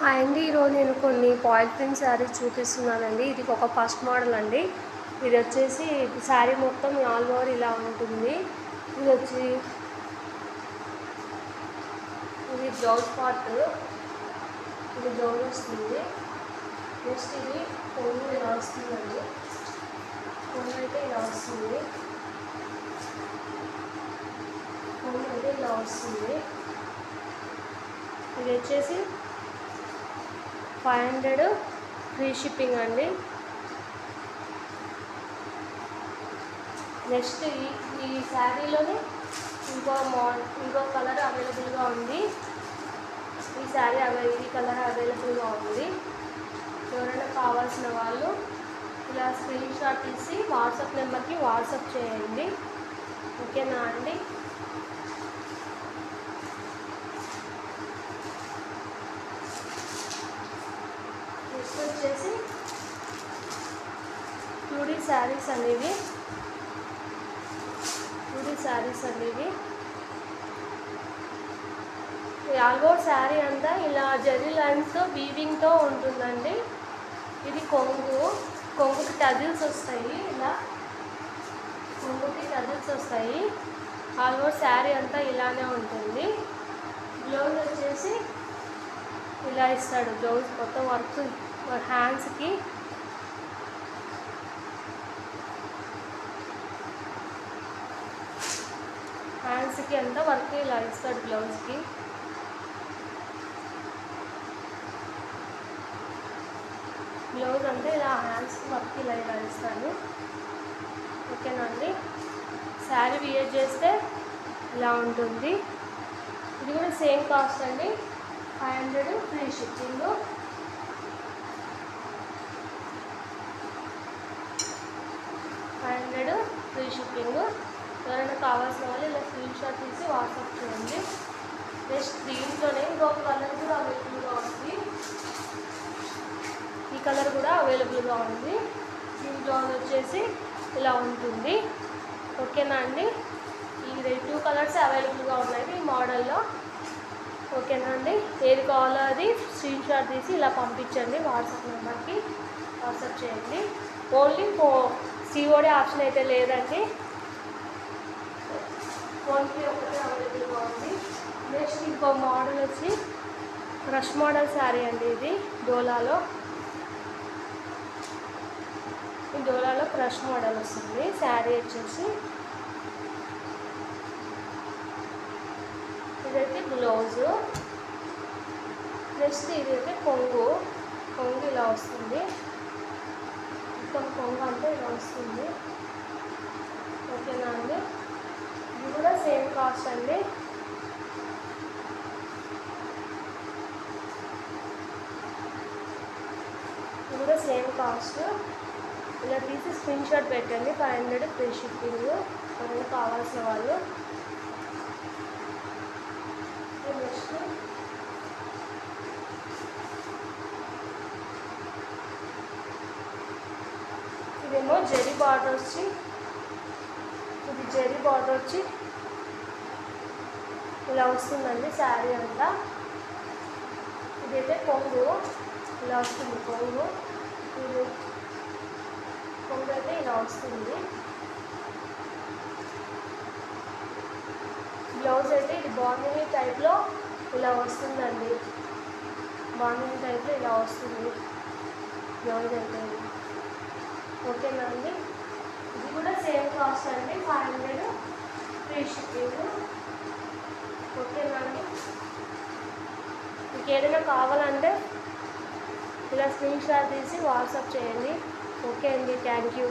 Hi అండి. ఈరోజు నేను కొన్ని పాయిల్ ప్రింట్ శారీస్ చూపిస్తున్నానండి. ఇది ఒక ఫస్ట్ మోడల్ అండి. ఇది వచ్చేసి శారీ మొత్తం ఆల్ ఓవర్ ఇలా ఉంటుంది. ఇది బ్లౌజ్ పార్ట్, ఇది బ్లౌజ్ వస్తుంది. నెక్స్ట్ ఇది కొంగు ఇలా వస్తుందండి. కొంగు అయితే ఇలా వస్తుంది. కొంగు అయితే ఇలా వస్తుంది. ఇది వచ్చేసి 500 ఫ్రీ షిప్పింగ్ అండి. నెక్స్ట్ ఈ శారీలోనే ఇంకో కలర్ అవైలబుల్గా ఉంది. ఈ శారీ ఈ కలర్ అవైలబుల్గా ఉంది. ఎవరైనా కావాల్సిన వాళ్ళు ఇలా స్క్రీన్ షాట్ తీసి వాట్సాప్ నెంబర్కి వాట్సాప్ చేయండి. ఓకేనా అండి. నెక్స్ట్ వచ్చేసి టూడీ శారీస్ అనేవి ఆల్మోస్ట్ శారీ అంతా ఇలా జరీ లైన్స్తో వీవింగ్తో ఉంటుందండి. ఇది కొంగుకి టజిల్స్ వస్తాయి. ఇలా కొంగుకి టజిల్స్ వస్తాయి. ఆల్మోస్ట్ శారీ అంతా ఇలానే ఉంటుంది. బ్లౌజ్ వచ్చేసి ఇలా ఇస్తాడు. బ్లౌజ్ మొత్తం వర్క్ హ్యాండ్స్కి అంతా వర్క్ ఇలా ఇస్తాడు. బ్లౌజ్ అంటే ఇలా హ్యాండ్స్కి వర్క్ ఇలా ఇస్తాడు. ఓకేనండి. శారీ వియర్ చేస్తే ఇలా ఉంటుంది. ఇది కూడా సేమ్ కాస్ట్ అండి. 500 ఫ్రీ షిప్పింగ్. ఎవరైనా కావాల్సిన వాళ్ళు ఇలా స్క్రీన్ షాట్ తీసి వాట్సాప్ చేయండి. నెక్స్ట్ దీంట్లోనే ఇంకొక కలర్ కూడా అవైలబుల్గా ఉంది. ఈ కలర్ కూడా అవైలబుల్గా ఉంది. దీంట్లో వచ్చేసి ఇలా ఉంటుంది. ఓకేనా అండి. ఈ 2 కలర్స్ అవైలబుల్గా ఉన్నాయి ఈ మోడల్లో. ఓకేనా అండి. ఏది కావాలో అది స్క్రీన్ షాట్ తీసి ఇలా పంపించండి. వాట్సాప్ నెంబర్కి వాట్సాప్ చేయండి. ఓన్లీ సిఓడి ఆప్షన్ అయితే లేదండి. ఫోన్పే ఒకటే అవైలబుల్గా ఉంది. నెక్స్ట్ ఇంకో మోడల్ వచ్చి క్రష్ మోడల్ శారీ అండి. ఇది డోలాలో క్రష్ మోడల్ వస్తుంది. శారీ వచ్చేసి ఇదైతే బ్లౌజు. నెక్స్ట్ ఇదైతే కొంగు ఇలా వస్తుంది. మొత్తం కొంగు అంటే ఇలా వస్తుంది. ఓకేనా అండి. ఇది కూడా సేమ్ కాస్ట్ అండి. ఇది కూడా సేమ్ కాస్ట్. ఇలా తీసి స్క్రీన్ షాట్ పెట్టండి. 500 ఫ్రీ షిప్పింగ్. ఎవరైనా కావాల్సిన వాళ్ళు. నెక్స్ట్ ఇదేమో జరీ బార్డర్ వచ్చి ఇలా వస్తుందండి శారీ అంతా. ఇదైతే కొంగు ఇలా వస్తుంది. కొంగు అయితే ఇలా వస్తుంది. బ్లౌజ్ అయితే ఇది బాందిని టైప్లో ఇలా వస్తుందండి. ఇలా వస్తుంది బ్లౌజ్ అయితే. ఓకేనా అండి. ఇది కూడా సేమ్ కాస్ట్ అండి. 500 ఫ్రీ షిప్పింగ్. ఓకేనా అండి. మీకు ఏదైనా కావాలంటే ఇలా స్క్రీన్ షాట్ తీసి వాట్సాప్ చేయండి. ఓకే అండి. Thank you.